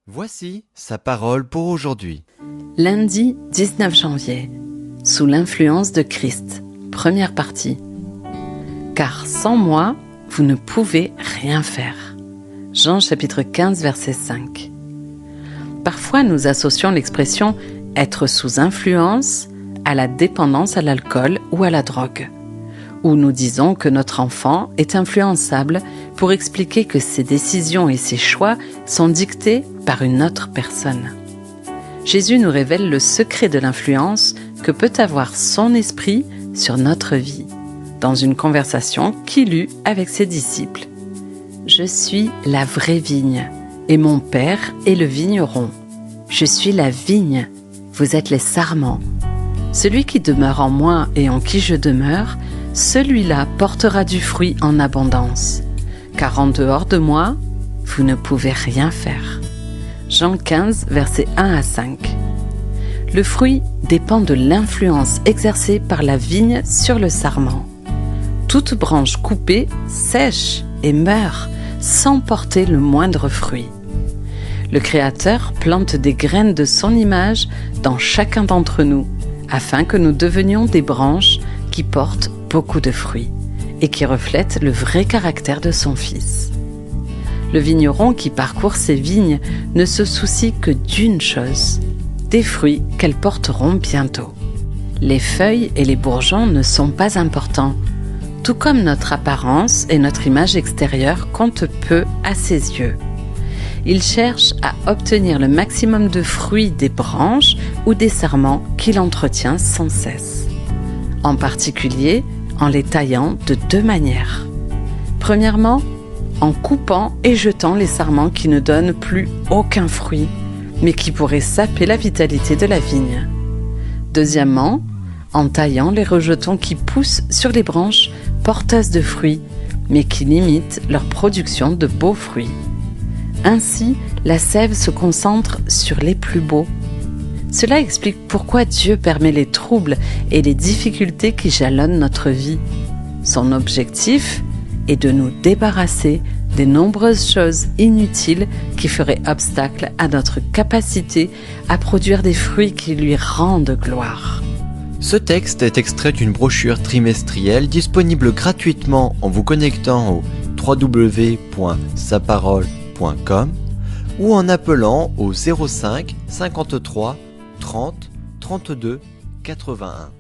Voici sa parole pour aujourd'hui. Lundi 19 janvier, sous l'influence de Christ, première partie. Car sans moi, vous ne pouvez rien faire. Jean chapitre 15 verset 5. Parfois nous associons l'expression « être sous influence » à la dépendance à l'alcool ou à la drogue. Ou nous disons que notre enfant est influençable pour expliquer que ses décisions et ses choix sont dictés par une autre personne. Jésus nous révèle le secret de l'influence que peut avoir son esprit sur notre vie, dans une conversation qu'il eut avec ses disciples. « Je suis la vraie vigne, et mon Père est le vigneron. Je suis la vigne, vous êtes les sarments. Celui qui demeure en moi et en qui je demeure, celui-là portera du fruit en abondance. Car en dehors de moi, vous ne pouvez rien faire. » Jean 15, versets 1 à 5. Le fruit dépend de l'influence exercée par la vigne sur le sarment. Toute branche coupée sèche et meurt sans porter le moindre fruit. Le Créateur plante des graines de son image dans chacun d'entre nous, afin que nous devenions des branches qui portent beaucoup de fruits et qui reflètent le vrai caractère de son Fils. Le vigneron qui parcourt ses vignes ne se soucie que d'une chose, des fruits qu'elles porteront bientôt. Les feuilles et les bourgeons ne sont pas importants, tout comme notre apparence et notre image extérieure comptent peu à ses yeux. Il cherche à obtenir le maximum de fruits des branches ou des sarments qu'il entretient sans cesse. En particulier, en les taillant de deux manières. Premièrement, en coupant et jetant les sarments qui ne donnent plus aucun fruit, mais qui pourraient saper la vitalité de la vigne. Deuxièmement, en taillant les rejetons qui poussent sur les branches porteuses de fruits, mais qui limitent leur production de beaux fruits. Ainsi, la sève se concentre sur les plus beaux. Cela explique pourquoi Dieu permet les troubles et les difficultés qui jalonnent notre vie. Son objectif est de nous débarrasser des nombreuses choses inutiles qui feraient obstacle à notre capacité à produire des fruits qui lui rendent gloire. Ce texte est extrait d'une brochure trimestrielle disponible gratuitement en vous connectant au www.saparole.com ou en appelant au 05 53 30 32 81.